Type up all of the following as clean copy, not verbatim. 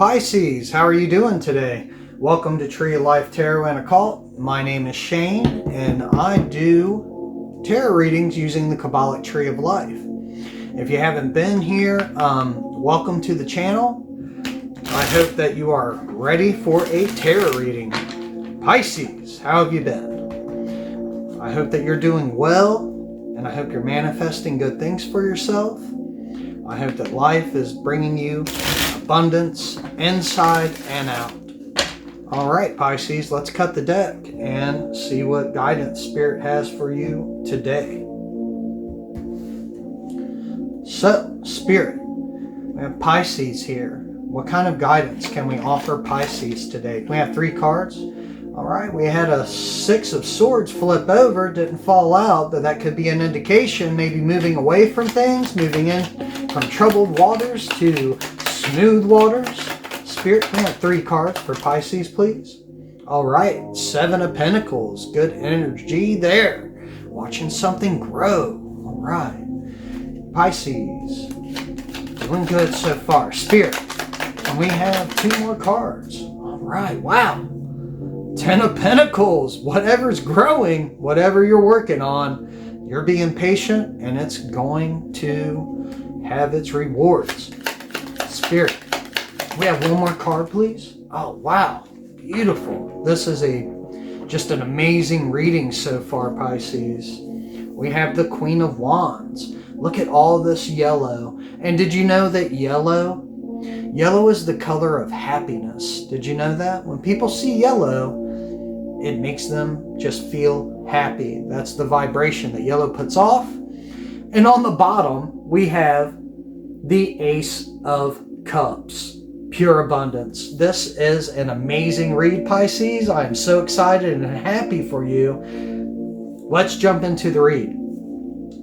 Pisces, how are you doing today? Welcome to Tree of Life Tarot and Occult. My name is Shane, and I do tarot readings using the Kabbalic Tree of Life. If you haven't been here, welcome to the channel. I hope that you are ready for a tarot reading. Pisces, how have you been? I hope that you're doing well, and I hope you're manifesting good things for yourself. I hope that life is bringing you abundance inside and out. All right, Pisces, let's cut the deck and see what guidance Spirit has for you today. So, Spirit, we have Pisces here. What kind of guidance can we offer Pisces today? We have 3 cards. All right, we had a 6 of Swords flip over, didn't fall out, but that could be an indication, maybe moving away from things, moving in from troubled waters to smooth waters. Spirit, we have 3 cards for Pisces, please. All right, 7 of Pentacles, good energy there. Watching something grow. All right, Pisces, doing good so far. Spirit, and we have 2 more cards. All right, wow. 10 of Pentacles, whatever's growing, whatever you're working on, you're being patient and it's going to have its rewards. Spirit, we have 1 more card, please. Oh, wow. Beautiful. This is just an amazing reading so far, Pisces. We have the Queen of Wands. Look at all this yellow. And did you know that yellow is the color of happiness? Did you know that? When people see yellow, it makes them just feel happy. That's the vibration that yellow puts off. And on the bottom, we have the Ace of Cups, pure abundance. This is an amazing read, Pisces. I am so excited and happy for you. Let's jump into the read.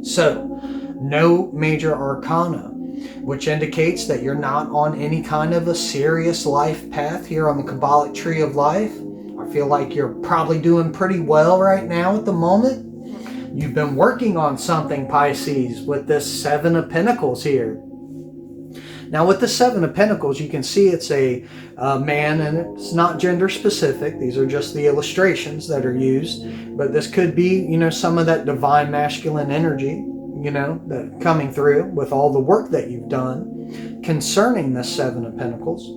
So, no major arcana, which indicates that you're not on any kind of a serious life path here on the Kabbalic Tree of Life. I feel like you're probably doing pretty well right now at the moment. You've been working on something, Pisces, with this 7 of Pentacles here. Now with the 7 of Pentacles, you can see it's a man, and it's not gender specific. These are just the illustrations that are used. But this could be, some of that divine masculine energy, that coming through with all the work that you've done concerning this 7 of Pentacles.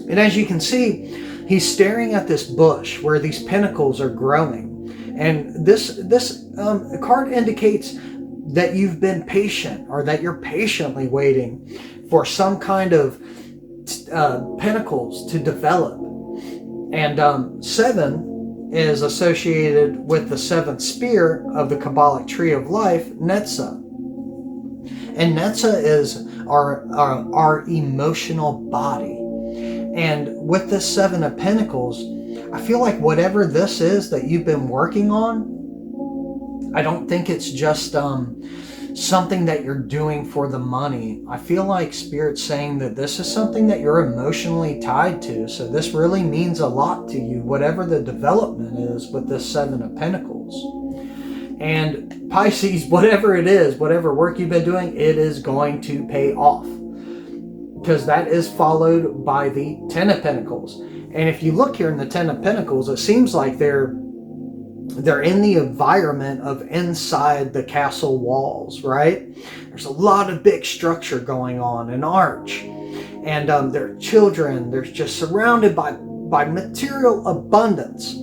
And as you can see, he's staring at this bush where these pentacles are growing. And this card indicates that you've been patient, or that you're patiently waiting for some kind of pentacles to develop. And 7 is associated with the 7th spear of the Kabbalic Tree of Life, Netzah. And Netzah is our emotional body. And with this 7 of Pentacles, I feel like whatever this is that you've been working on, I don't think it's just something that you're doing for the money. I feel like Spirit's saying that this is something that you're emotionally tied to. So this really means a lot to you, whatever the development is with this 7 of Pentacles. And Pisces, whatever it is, whatever work you've been doing, it is going to pay off. Because that is followed by the 10 of Pentacles. And if you look here in the 10 of Pentacles, it seems like they're in the environment of inside the castle walls, right? There's a lot of big structure going on, an arch. And there are children. They're just surrounded by material abundance.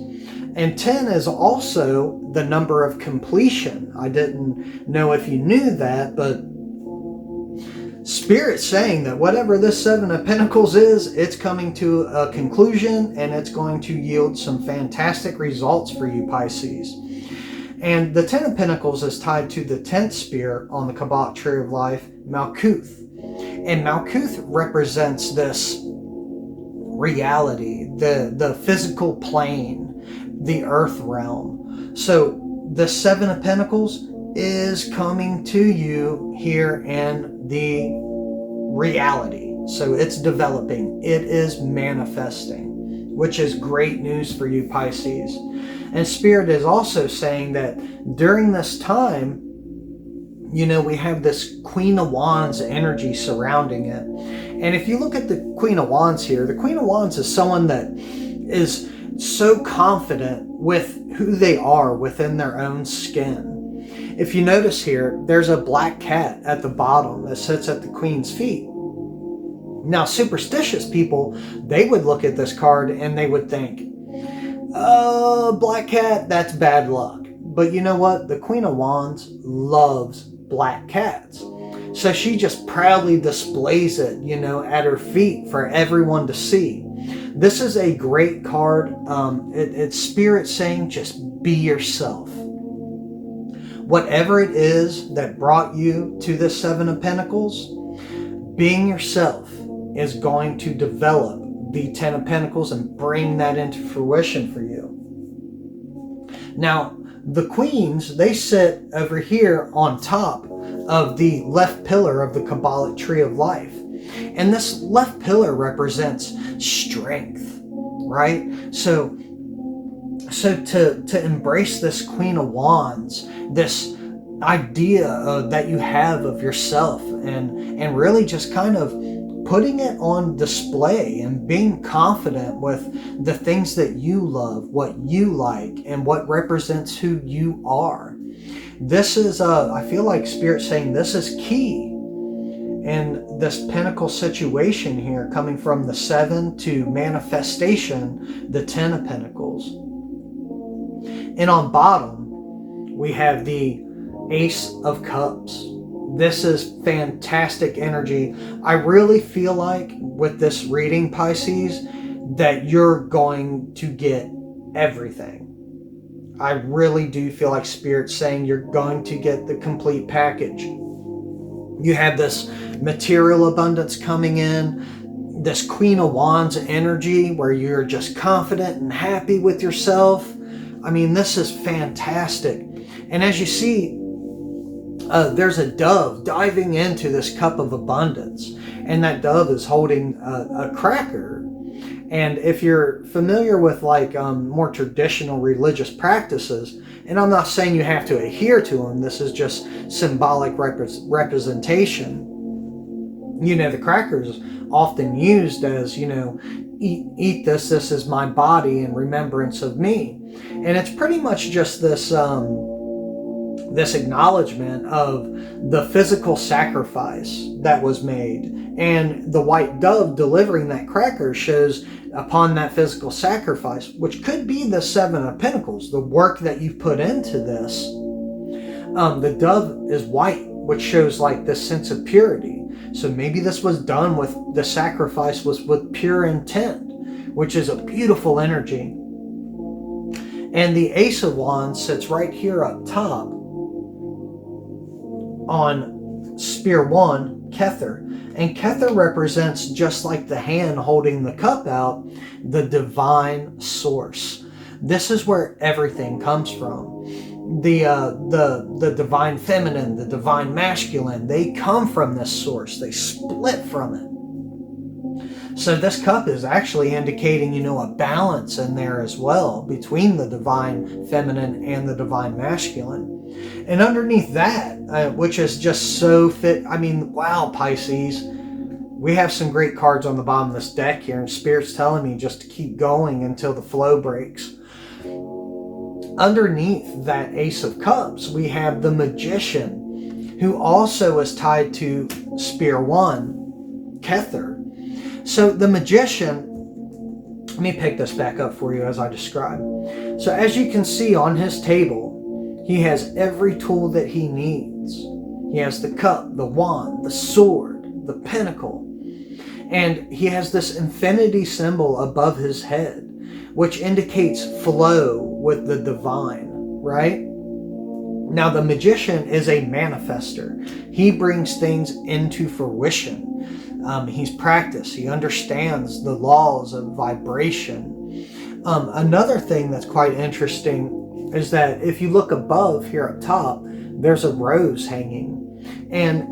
And 10 is also the number of completion. I didn't know if you knew that, but Spirit's saying that whatever this 7 of Pentacles is, it's coming to a conclusion, and it's going to yield some fantastic results for you, Pisces. And the 10 of Pentacles is tied to the 10th spear on the Kabbalic Tree of Life, Malkuth. And Malkuth represents this reality, the physical plane, the earth realm. So the 7 of Pentacles is coming to you here in the reality. So it's developing. It is manifesting, which is great news for you, Pisces. And Spirit is also saying that during this time, we have this Queen of Wands energy surrounding it. And if you look at the Queen of Wands here, the Queen of Wands is someone that is so confident with who they are within their own skin. If you notice here, there's a black cat at the bottom that sits at the Queen's feet. Now, superstitious people, they would look at this card and they would think, oh, black cat, that's bad luck. But you know what? The Queen of Wands loves black cats. So she just proudly displays it, at her feet for everyone to see. This is a great card. It's Spirit saying, just be yourself. Whatever it is that brought you to this Seven of Pentacles, being yourself is going to develop the Ten of Pentacles and bring that into fruition for you. Now, the queens, they sit over here on top of the left pillar of the Kabbalic Tree of Life. And this left pillar represents strength, right? So to embrace this Queen of Wands, this idea that you have of yourself, and really just kind of putting it on display and being confident with the things that you love, what you like, and what represents who you are. This is, I feel like Spirit saying this is key in this Pentacle situation here, coming from the 7 to manifestation, the 10 of Pentacles. And on bottom, we have the Ace of Cups. This is fantastic energy. I really feel like with this reading, Pisces, that you're going to get everything. I really do feel like Spirit's saying you're going to get the complete package. You have this material abundance coming in, this Queen of Wands energy where you're just confident and happy with yourself. I mean, this is fantastic. And as you see, there's a dove diving into this cup of abundance, and that dove is holding a cracker. And if you're familiar with more traditional religious practices, and I'm not saying you have to adhere to them, this is just symbolic representation. The cracker is often used as, eat this is my body in remembrance of me. And it's pretty much just this acknowledgement of the physical sacrifice that was made. And the white dove delivering that cracker shows upon that physical sacrifice, which could be the 7 of Pentacles, the work that you've put into this. The dove is white, which shows this sense of purity. So maybe this was done with, the sacrifice was with pure intent, which is a beautiful energy. And the Ace of Wands sits right here up top on Spear 1, Kether. And Kether represents, just like the hand holding the cup out, the divine source. This is where everything comes from. The divine feminine, the divine masculine, they come from this source. They split from it. So this cup is actually indicating, a balance in there as well between the divine feminine and the divine masculine. And underneath that, which is just so fit, wow, Pisces, we have some great cards on the bottom of this deck here, and Spirit's telling me just to keep going until the flow breaks. Underneath that Ace of Cups, we have the Magician, who also is tied to Spear 1, Kether. So the Magician, let me pick this back up for you as I describe. So as you can see on his table, he has every tool that he needs. He has the cup, the wand, the sword, the pentacle. And he has this infinity symbol above his head, which indicates flow with the divine, right? Now, the Magician is a manifester. He brings things into fruition. He's practiced. He understands the laws of vibration. Another thing that's quite interesting is that if you look above here up top, there's a rose hanging. And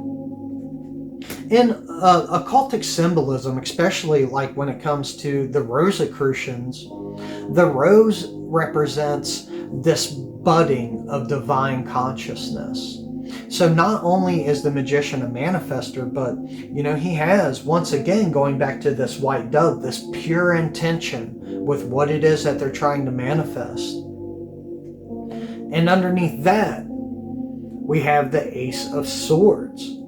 in occultic symbolism, especially when it comes to the Rosicrucians, the rose represents this budding of divine consciousness. So not only is the magician a manifester, but, you know, he has, once again, going back to this white dove, this pure intention with what it is that they're trying to manifest. And underneath that, we have the Ace of Swords.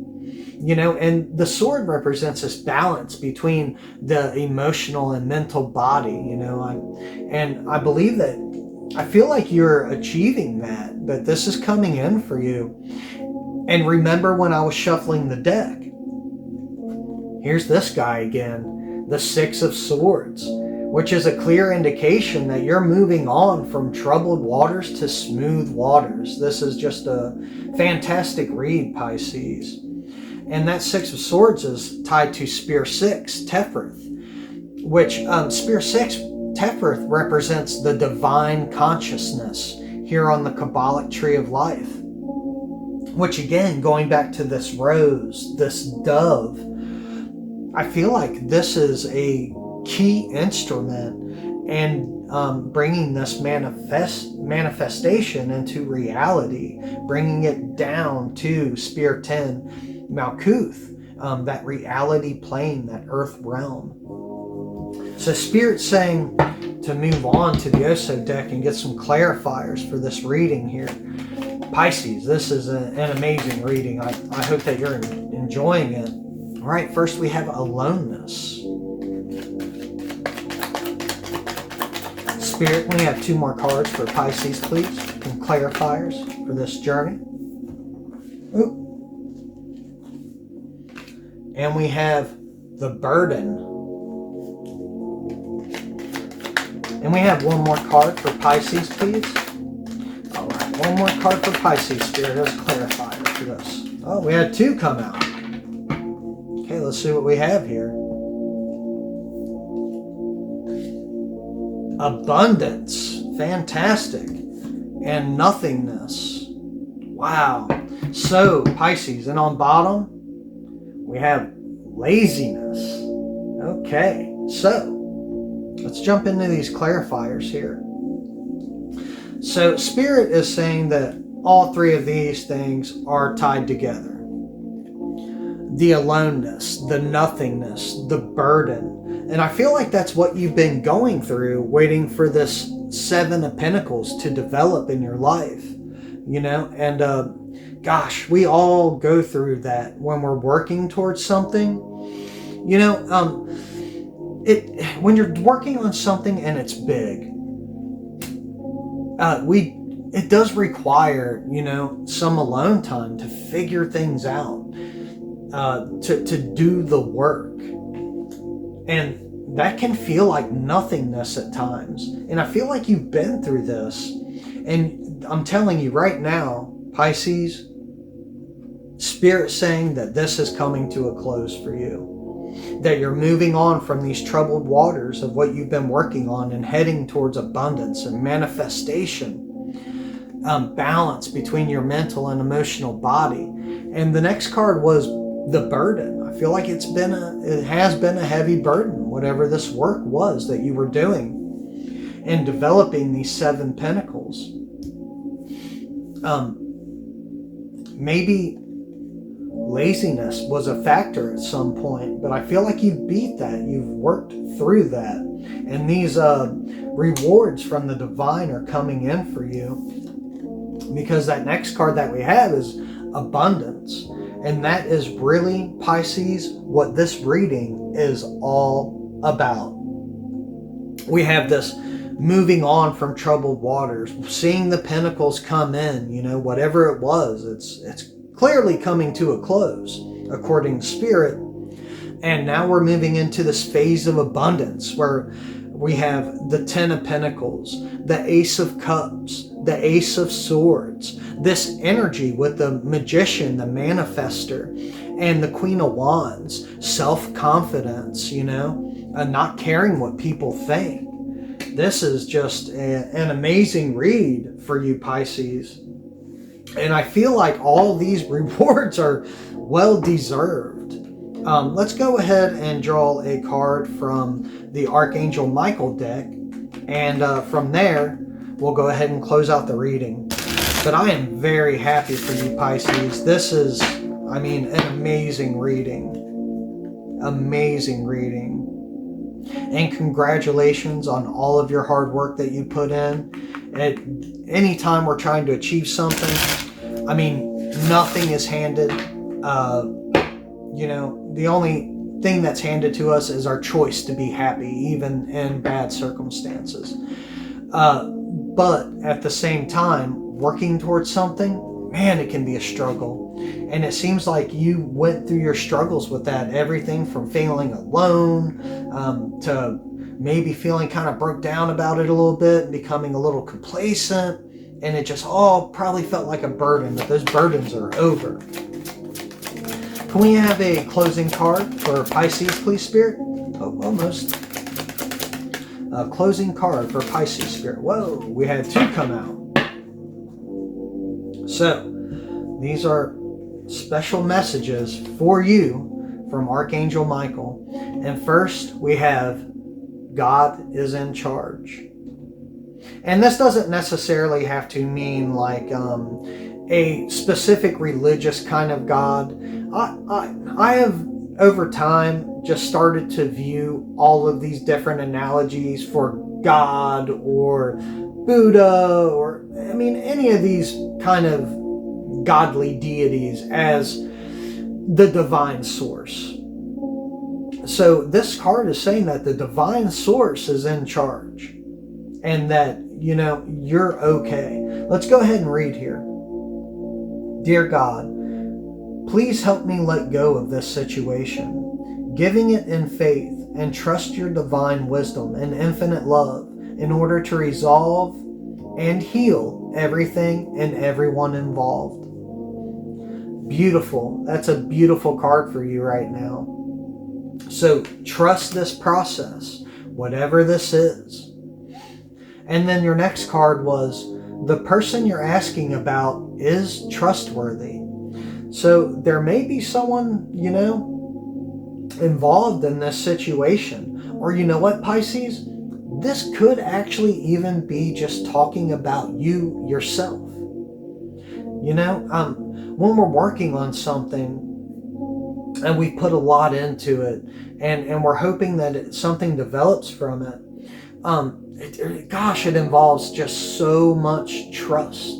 You know, and the sword represents this balance between the emotional and mental body, you know. I believe that, I feel like you're achieving that, but this is coming in for you. And remember when I was shuffling the deck, here's this guy again, the Six of Swords, which is a clear indication that you're moving on from troubled waters to smooth waters. This is just a fantastic read, Pisces. And that Six of Swords is tied to Spear 6, Tefrith, which Spear 6, Tefrith, represents the divine consciousness here on the Kabbalic tree of life. Which again, going back to this rose, this dove, I feel like this is a key instrument in bringing this manifestation into reality, bringing it down to Spear 10, Malkuth, that reality plane, that earth realm. So Spirit's saying to move on to the Oso deck and get some clarifiers for this reading here. Pisces, this is an amazing reading. I hope that you're enjoying it. All right, first we have aloneness. Spirit, we have 2 more cards for Pisces, please. Some clarifiers for this journey. Ooh. And we have the burden. And we have 1 more card for Pisces, please. All right, 1 more card for Pisces, Spirit, as a clarifier for this. Oh, we had 2 come out. Okay, let's see what we have here. Abundance. Fantastic. And nothingness. Wow. So, Pisces, and on bottom, we have laziness. Okay, so let's jump into these clarifiers here. So Spirit is saying that all 3 of these things are tied together. The aloneness, the nothingness, the burden. And I feel like that's what you've been going through, waiting for this 7 of Pentacles to develop in your life. You know, and gosh, we all go through that when we're working towards something. You know, when you're working on something and it's big, it does require, you know, some alone time to figure things out, to do the work, and that can feel like nothingness at times. And I feel like you've been through this, and I'm telling you right now, Pisces, Spirit saying that this is coming to a close for you. That you're moving on from these troubled waters of what you've been working on and heading towards abundance and manifestation. Balance between your mental and emotional body. And the next card was the burden. I feel like it has been a heavy burden, whatever this work was that you were doing in developing these 7 Pentacles. Maybe laziness was a factor at some point, but I feel like you beat that. You've worked through that. And these rewards from the divine are coming in for you, because that next card that we have is abundance. And that is really, Pisces, what this reading is all about. We have this moving on from troubled waters, seeing the Pentacles come in, you know, whatever it was, it's clearly coming to a close, according to Spirit. And now we're moving into this phase of abundance where we have the 10 of Pentacles, the Ace of Cups, the Ace of Swords, this energy with the Magician, the Manifester, and the Queen of Wands, self-confidence, you know, and not caring what people think. This is just an amazing read for you, Pisces. And I feel like all these rewards are well deserved. Let's go ahead and draw a card from the Archangel Michael deck. And from there, we'll go ahead and close out the reading. But I am very happy for you, Pisces. This is, I mean, an amazing reading. Amazing reading. And congratulations on all of your hard work that you put in. At any time we're trying to achieve something, I mean, nothing is handed. You know, the only thing that's handed to us is our choice to be happy, even in bad circumstances. But at the same time, working towards something, man, it can be a struggle. And it seems like you went through your struggles with that. Everything from feeling alone to maybe feeling kind of broke down about it a little bit, becoming a little complacent. And it just all probably felt like a burden, but those burdens are over. Can we have a closing card for Pisces, please, Spirit? Oh, almost. A closing card for Pisces, Spirit. Whoa, we had 2 come out. So, these are special messages for you from Archangel Michael. And first, we have God is in charge. And this doesn't necessarily have to mean like a specific religious kind of God. I have over time just started to view all of these different analogies for God or Buddha or, I mean, any of these kind of godly deities as the divine source. So this card is saying that the divine source is in charge and that, you know, you're okay. Let's go ahead and read here. Dear God, please help me let go of this situation, giving it in faith, and trust your divine wisdom and infinite love in order to resolve and heal everything and everyone involved. Beautiful. That's a beautiful card for you right now. So trust this process, whatever this is. And then your next card was, the person you're asking about is trustworthy. So there may be someone, you know, involved in this situation. Or you know what, Pisces? This could actually even be just talking about you yourself. You know, when we're working on something and we put a lot into it and we're hoping that something develops from it, it involves just so much trust.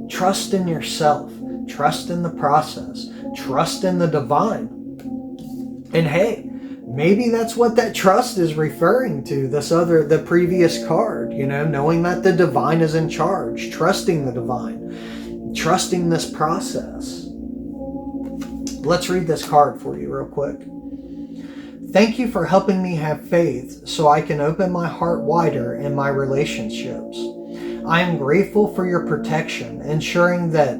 Trust in yourself. Trust in the process. Trust in the divine. And hey, maybe that's what that trust is referring to, the previous card, you know, knowing that the divine is in charge, trusting the divine, trusting this process. Let's read this card for you real quick. Thank you for helping me have faith so I can open my heart wider in my relationships. I am grateful for your protection, ensuring that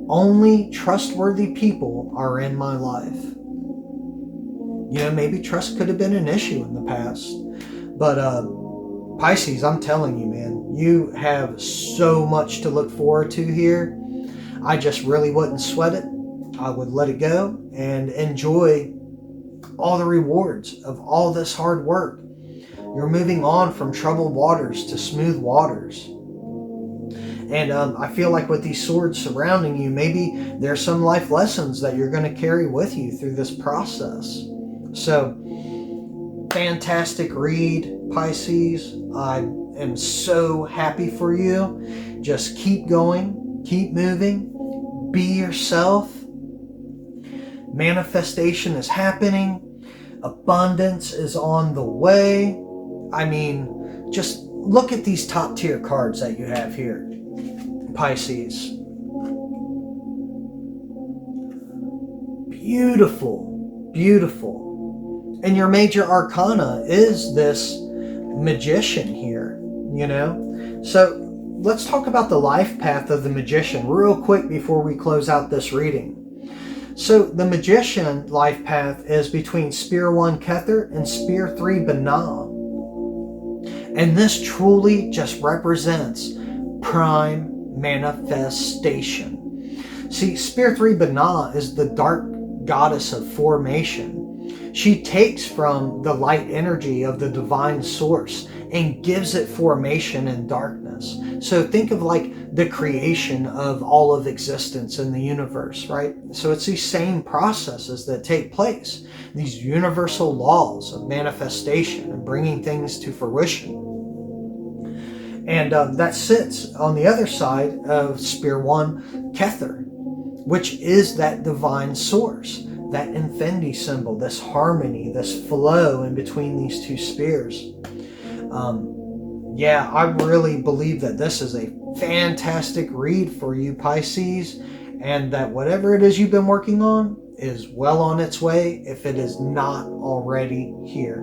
only trustworthy people are in my life. You know, maybe trust could have been an issue in the past. But Pisces, I'm telling you, man, you have so much to look forward to here. I just really wouldn't sweat it. I would let it go and enjoy all the rewards of all this hard work. You're moving on from troubled waters to smooth waters. And I feel like with these swords surrounding you, maybe there's some life lessons that you're going to carry with you through this process. So, fantastic read, Pisces. I am so happy for you. Just keep going, keep moving, be yourself. Manifestation is happening. Abundance is on the way. I mean, just look at these top tier cards that you have here, Pisces. Beautiful, beautiful. And your major arcana is this magician here, you know? So let's talk about the life path of the magician real quick before we close out this reading. So the magician life path is between Spear 1 Kether and Spear 3 Binah. And this truly just represents prime manifestation. See, Spear 3 Binah is the dark goddess of formation. She takes from the light energy of the divine source and gives it formation in darkness. So think of like the creation of all of existence in the universe, right? So it's these same processes that take place, these universal laws of manifestation and bringing things to fruition. And that sits on the other side of Spear 1, Kether, which is that divine source, that infinity symbol, this harmony, this flow in between these two spears. Yeah, I really believe that this is a fantastic read for you, Pisces, and that whatever it is you've been working on is well on its way if it is not already here.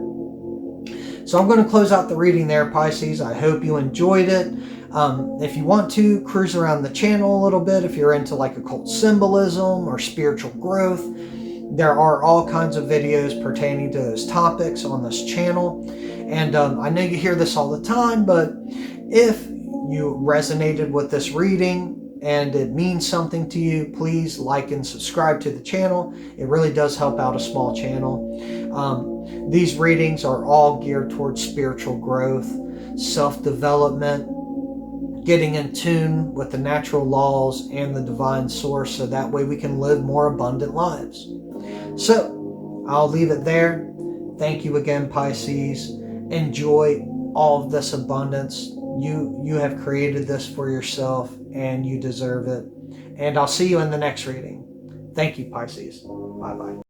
So I'm going to close out the reading there, Pisces. I hope you enjoyed it. If you want to, cruise around the channel a little bit. If you're into like occult symbolism or spiritual growth, there are all kinds of videos pertaining to those topics on this channel. And I know you hear this all the time, but if you resonated with this reading and it means something to you, please like and subscribe to the channel. It really does help out a small channel. These readings are all geared towards spiritual growth, self-development, getting in tune with the natural laws and the divine source, so that way we can live more abundant lives. So I'll leave it there. Thank you again, Pisces. Enjoy all of this abundance. You have created this for yourself and you deserve it. And I'll see you in the next reading. Thank you, Pisces. Bye-bye.